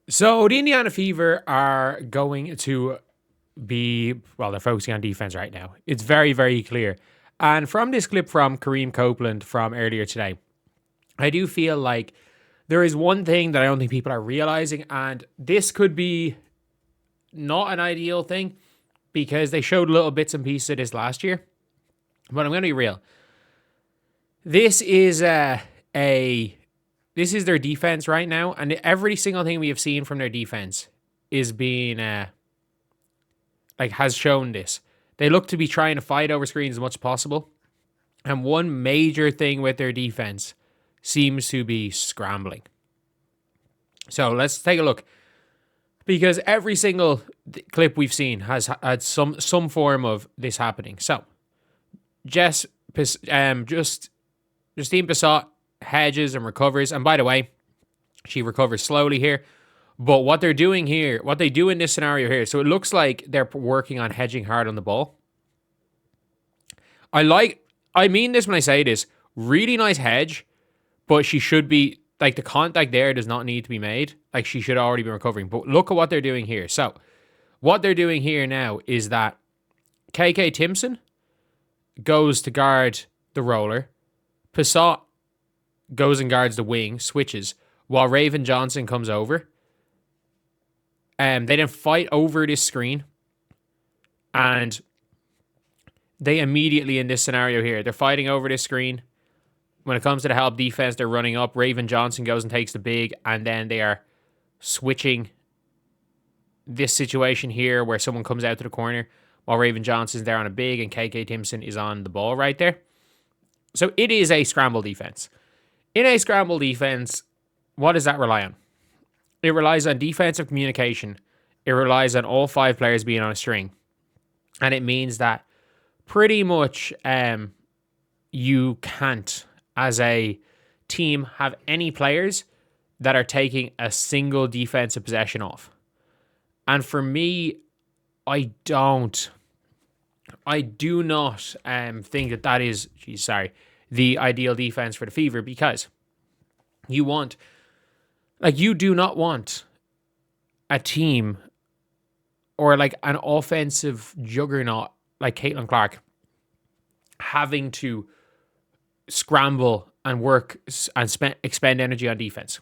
So the Indiana Fever are going to they're focusing on defense right now. It's very, very clear. And from this clip from Kareem Copeland from earlier today, I do feel like there is one thing that I don't think people are realizing, and this could be not an ideal thing because they showed little bits and pieces of this last year. But I'm going to be real. This is this is their defense right now, and every single thing we have seen from their defense is being has shown this. They look to be trying to fight over screens as much as possible. And one major thing with their defense seems to be scrambling. So let's take a look. Because every single clip we've seen has had some form of this happening. So, Justine Passat hedges and recovers. And by the way, she recovers slowly here. But what they're doing here, what they do in this scenario here, so it looks like they're working on hedging hard on the ball. I mean this when I say this, really nice hedge, but she should be, the contact there does not need to be made. She should already be recovering. But look at what they're doing here. So, what they're doing here now is that KK Timpson goes to guard the roller. Passat goes and guards the wing, switches, while Raven Johnson comes over. They then fight over this screen. And they immediately, in this scenario here, they're fighting over this screen. When it comes to the help defense, they're running up. Raven Johnson goes and takes the big, and then they are switching this situation here where someone comes out to the corner while Raven Johnson's there on a big and KK Timpson is on the ball right there. So it is a scramble defense. In a scramble defense, what does that rely on? It relies on defensive communication. It relies on all five players being on a string. And it means that pretty much you can't, as a team, have any players that are taking a single defensive possession off. And for me, I do not think that is, the ideal defense for the Fever, because you do not want a team or an offensive juggernaut like Caitlin Clark having to scramble and work and expend energy on defense.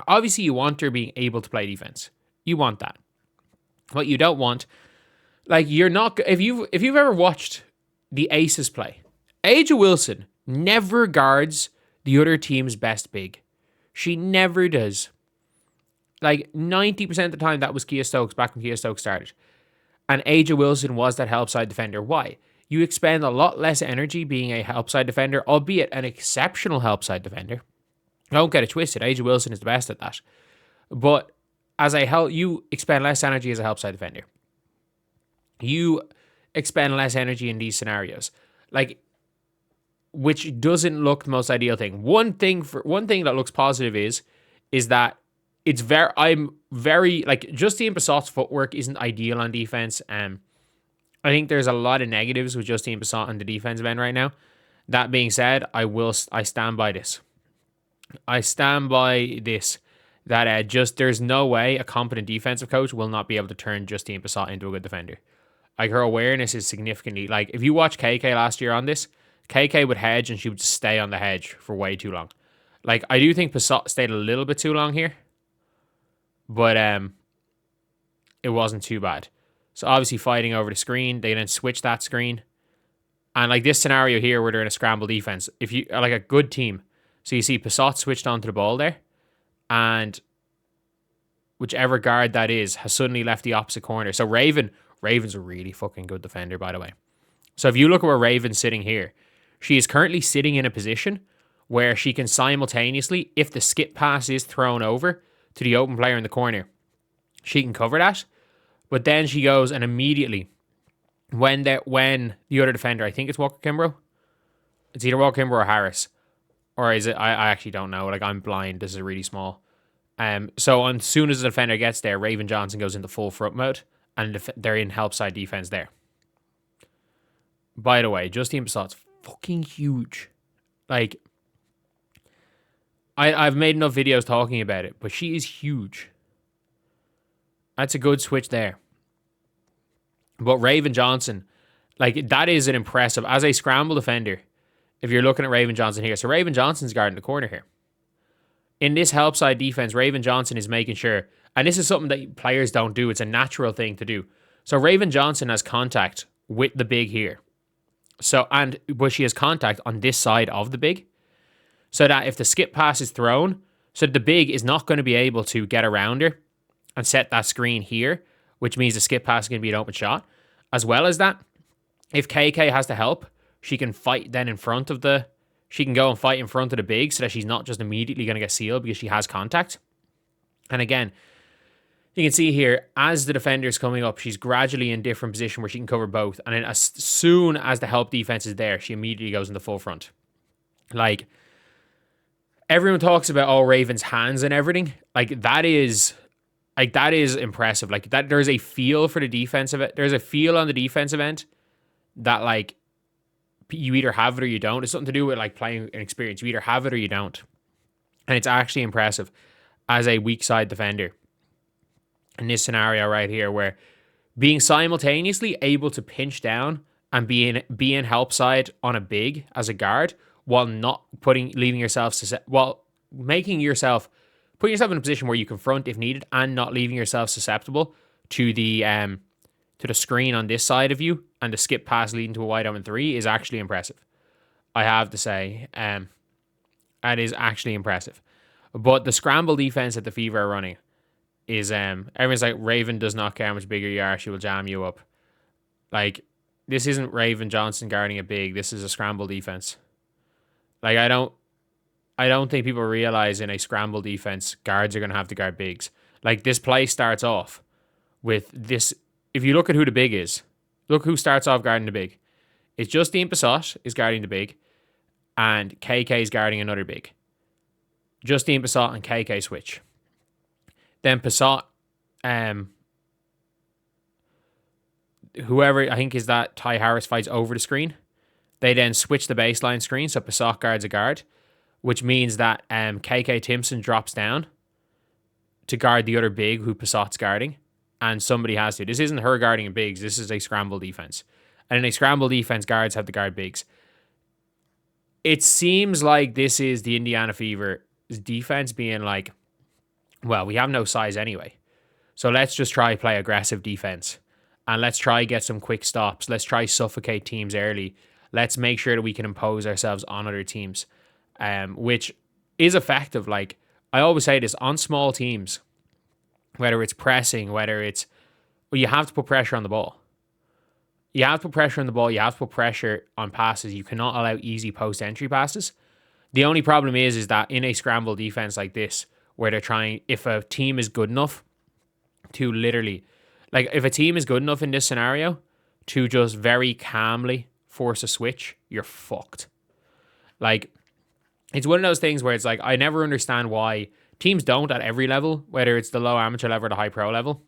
Obviously, you want her being able to play defense. You want that. What you don't want, you're not. If you've ever watched the Aces play, Angel Wilson never guards the other team's best big. She never does. 90% of the time, that was Kia Stokes back when Kia Stokes started. And Angel Wilson was that help side defender. Why? You expend a lot less energy being a help side defender, albeit an exceptional help side defender. Don't get it twisted. Angel Wilson is the best at that. But as a help, you expend less energy as a help side defender. You expend less energy in these scenarios. Which doesn't look the most ideal thing. One thing that looks positive is that I'm very Justine Passat's footwork isn't ideal on defense. I think there's a lot of negatives with Justine Passat on the defensive end right now. That being said, I stand by this. I stand by this. That there's no way a competent defensive coach will not be able to turn Justine Passat into a good defender. Her awareness is significantly, if you watch KK last year on this, KK would hedge and she would just stay on the hedge for way too long. I do think Passat stayed a little bit too long here, but it wasn't too bad. So obviously fighting over the screen, they then switch that screen. And this scenario here where they're in a scramble defense, if you are a good team, so you see Passat switched onto the ball there, and whichever guard that is has suddenly left the opposite corner. So Raven's a really fucking good defender, by the way. So if you look at where Raven's sitting here, she is currently sitting in a position where she can simultaneously, if the skip pass is thrown over to the open player in the corner, she can cover that. But then she goes and immediately, when the other defender, I think it's Walker Kimbrough, it's either Walker Kimbrough or Harris, or is it? I actually don't know. I'm blind. This is really small. So as soon as the defender gets there, Raven Johnson goes into full front mode, and they're in help side defense there. By the way, Justine Passat's fucking huge. I've made enough videos talking about it, but she is huge. That's a good switch there. But Raven Johnson, like, that is an impressive, as a scramble defender, if you're looking at Raven Johnson here. So Raven Johnson's guarding the corner here. In this help side defense, Raven Johnson is making sure, and this is something that players don't do. It's a natural thing to do. So Raven Johnson has contact with the big here. But she has contact on this side of the big. So that if the skip pass is thrown, so the big is not going to be able to get around her and set that screen here, which means the skip pass is going to be an open shot. As well as that, if KK has to help, she can fight then in front of the... She can go and fight in front of the big so that she's not just immediately going to get sealed because she has contact. And again, you can see here, as the defender is coming up, she's gradually in different position where she can cover both. And then as soon as the help defense is there, she immediately goes in the full front. Like, everyone talks about, oh, Raven's hands and everything. That is impressive. Like, that there's a feel for the defensive. There's a feel on the defensive end that, like, you either have it or you don't. It's something to do with, like, playing an experience. You either have it or you don't. And it's actually impressive as a weak side defender in this scenario right here, where being simultaneously able to pinch down and be in help side on a big as a guard while not putting yourself in a position where you confront if needed and not leaving yourself susceptible to the screen on this side of you and the skip pass leading to a wide open three is actually impressive. I have to say, that is actually impressive. But the scramble defense that the Fever are running is, everyone's like, Raven does not care how much bigger you are, she will jam you up. Like, this isn't Raven Johnson guarding a big, this is a scramble defense. Like, I don't think people realize in a scramble defense, guards are going to have to guard bigs. Like, this play starts off with this. If you look at who the big is, look who starts off guarding the big. It's Justine Passat is guarding the big, and KK is guarding another big. Justine Passat and KK switch. Then Passat, whoever, I think is that Ty Harris, fights over the screen. They then switch the baseline screen, so Passat guards a guard, which means that KK Timpson drops down to guard the other big who Passat's guarding, and somebody has to. This isn't her guarding bigs, this is a scramble defense. And in a scramble defense, guards have to guard bigs. It seems like this is the Indiana Fever's defense being like, well, we have no size anyway, so let's just try play aggressive defense. And let's try get some quick stops. Let's try suffocate teams early. Let's make sure that we can impose ourselves on other teams. Which is effective. Like, I always say this, on small teams, whether it's pressing, you have to put pressure on the ball. You have to put pressure on the ball. You have to put pressure on passes. You cannot allow easy post-entry passes. The only problem is that in a scramble defense like this, where they're trying, if a team is good enough to literally, like, if a team is good enough in this scenario to just very calmly force a switch, you're fucked. Like, it's one of those things where it's like, I never understand why teams don't at every level, whether it's the low amateur level or the high pro level.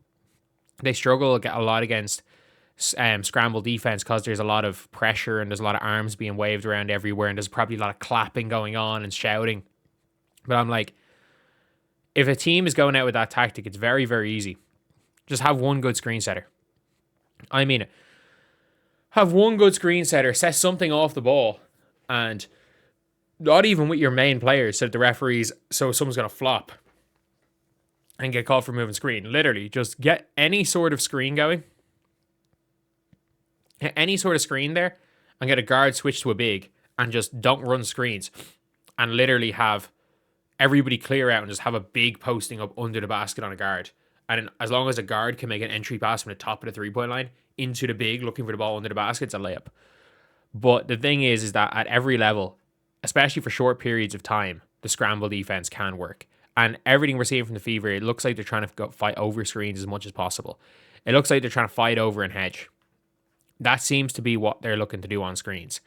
They struggle a lot against scramble defense because there's a lot of pressure and there's a lot of arms being waved around everywhere and there's probably a lot of clapping going on and shouting. But I'm like, if a team is going out with that tactic, it's very, very easy. Just have one good screen setter. I mean it. Have one good screen setter, set something off the ball, and not even with your main players, so the referees, so someone's going to flop and get called for moving screen. Literally, just get any sort of screen going. Any sort of screen there, and get a guard switch to a big, and just don't run screens. And literally have everybody clear out and just have a big posting up under the basket on a guard. And as long as a guard can make an entry pass from the top of the three-point line into the big, looking for the ball under the basket, it's a layup. But the thing is that at every level, especially for short periods of time, the scramble defense can work. And everything we're seeing from the Fever, it looks like they're trying to fight over screens as much as possible. It looks like they're trying to fight over and hedge. That seems to be what they're looking to do on screens,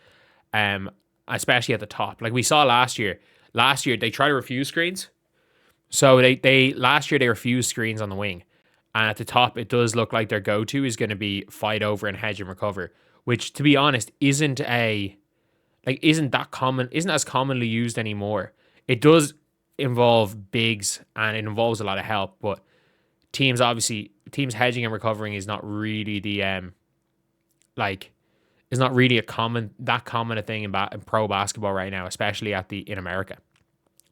especially at the top. Like we saw last year. Last year, they tried to refuse screens. So last year they refused screens on the wing. And at the top, it does look like their go-to is going to be fight over and hedge and recover, which, to be honest, isn't as commonly used anymore. It does involve bigs and it involves a lot of help, but teams hedging and recovering is not really is not really common a thing in pro basketball right now, especially in America.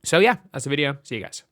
So yeah, that's the video. See you guys.